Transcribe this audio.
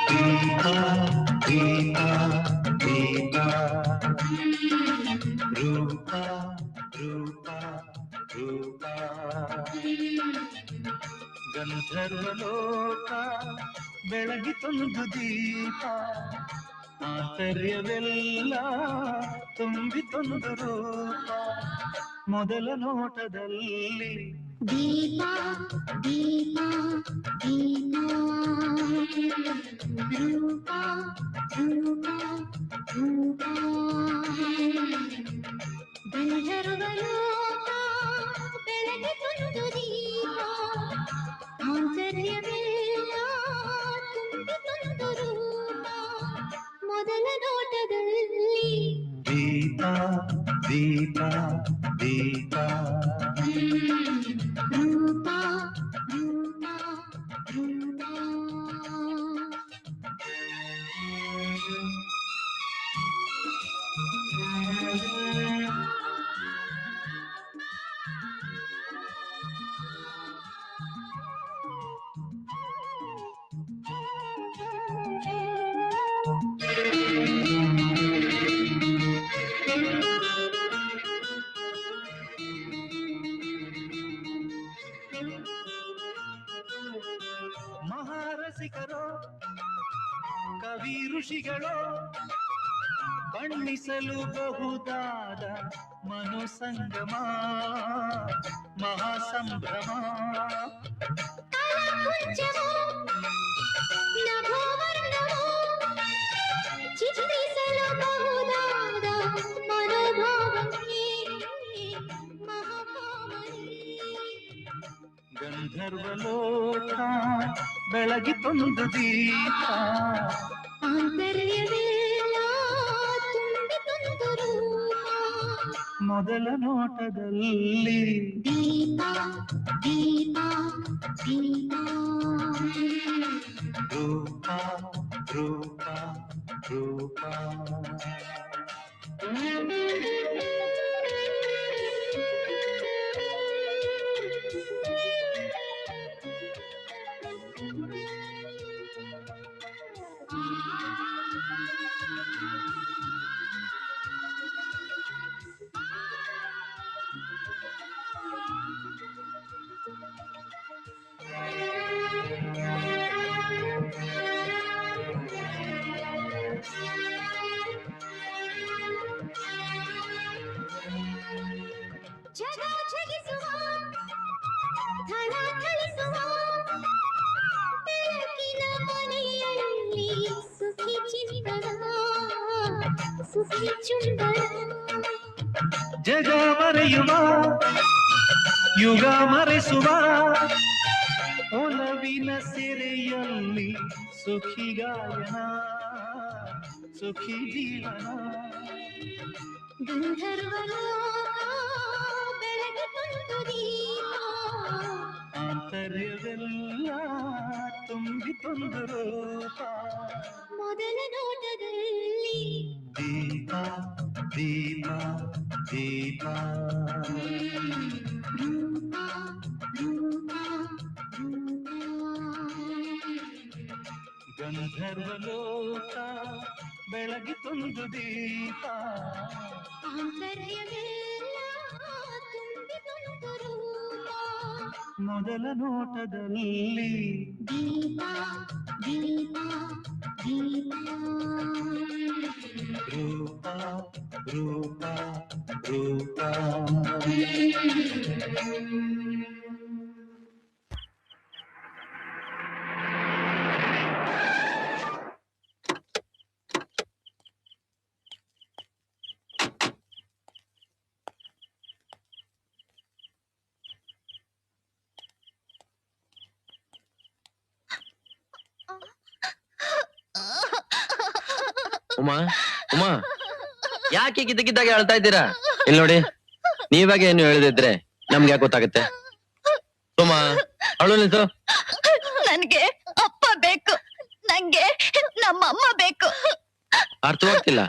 ದೀಪಾ ದೀಪಾ ದೀಪಾ ರೂಪ ರೂಪ ರೂಪ ಗಂಧರ್ವಲೋಕ ಬೆಳಗಿತೊಂದು ದೀಪ ಆಂತರ್ಯವೆಲ್ಲ ತುಂಬಿತೊಂದು ರೂಪ ಮೊದಲ ನೋಟದಲ್ಲಿ ದೀಪ ದೀಪ ದೀಪ ರೂಪ ರೂಪ ರೂಪ ಗಂಧರ್ವಲೋಕ ಬೆಳಗಿತೊಂದು ದೀಪ ಆಂತರ್ಯವೆಲ್ಲ ತುಂಬಿತೊಂದು ರೂಪ ಮೊದಲ ನೋಟದಲ್ಲಿ ದೀಪ ದೀಪ ದೀಪ ರೂಪ ರೂಪ ರೂಪ ಮಹಾರಸಿಕರೋ ಕವಿ ಋಷಿಗಳೋ ಬಣ್ಣಿಸಲು ಬಹುದಾದ ಮನೋಸಂಗಮ ಮಹಾಸಂಭ್ರಮ ಕಲಾಕುಂಚವೋ ನಭೋವರ್ಣವೋ ಚಿತ್ರಿಸಲು ಬಹುದಾದ ಮನೋಭಾವನೆ ಮಹಾಕಾಮನೆ ಗಂಧರ್ವಲೋಕ ಬೆಳಗಿತೊಂದು ದೀಪ ಆಂತರ್ಯವೆಲ್ಲ ತುಂಬಿತೊಂದು ರೂಪ ಮೊದಲ ನೋಟದಲ್ಲಿ ದೀಪ ದೀಪ ದೀಪ ರೂಪ ರೂಪ ರೂಪ ಜಗ ಜಗಿಸುವ ಥಳ ಥಳಿಸುವ ಬೆಳಕಿನ ಮನೆಯಲ್ಲಿ ಸುಖಿ ಚಿಂತನ ಸುಖಿ ಚುಂಬನ ಜಗ ಮರೆಯುವ ಯುಗ ಮರೆಸುವ ಒಲವಿನ ಸೆರೆಯಲ್ಲಿ ಸುಖಿ ಗಾಯನ ಸುಖಿ ಜೀವನ ಗಂಧರ್ವಲೋಕ ಬೆಳಗಿತೊಂದು ದೀಪ ಆಂತರ್ಯವೆಲ್ಲ ತುಂಬಿತೊಂದು ರೂಪ ಮೊದಲ ನೋಟದಲ್ಲಿ ದೀಪ ದೀಪ ದೀಪ ರೂಪ ರೂಪ ರೂಪ ಗಂಧರ್ವಲೋಕ ಬೆಳಗಿತೊಂದು ದೀಪ ಆಂತರ್ಯವೆಲ್ಲ ತುಂಬಿತೊಂದು ರೂಪ ಮೊದಲ ನೋಟದಲ್ಲಿ ದೀಪ ದೀಪ ದೀಪ ರೂಪ ರೂಪ ರೂಪ ಉಮಾ ಉಮಾ ಯಾಕೆ ಕಿದ್ದಕ್ಕಿದ್ದಾಗೆ ಅಳ್ತಾ ಇದ್ದೀರಾ? ಇಲ್ಲಿ ನೋಡಿ, ನೀವಾಗೆ ಏನು ಹೇಳಿದ್ರೆ ನಮ್ಗೆ ಯಾಕೆ ಗೊತ್ತಾಗುತ್ತೆ? ಉಮಾ ಅಳು ನಿಲ್ಸು. ನನ್ಗೆ ಅಪ್ಪ ಬೇಕು, ನಂಗೆ ನಮ್ಮಮ್ಮ ಬೇಕು. ಅರ್ಥವಾಗ್ತಿಲ್ಲ.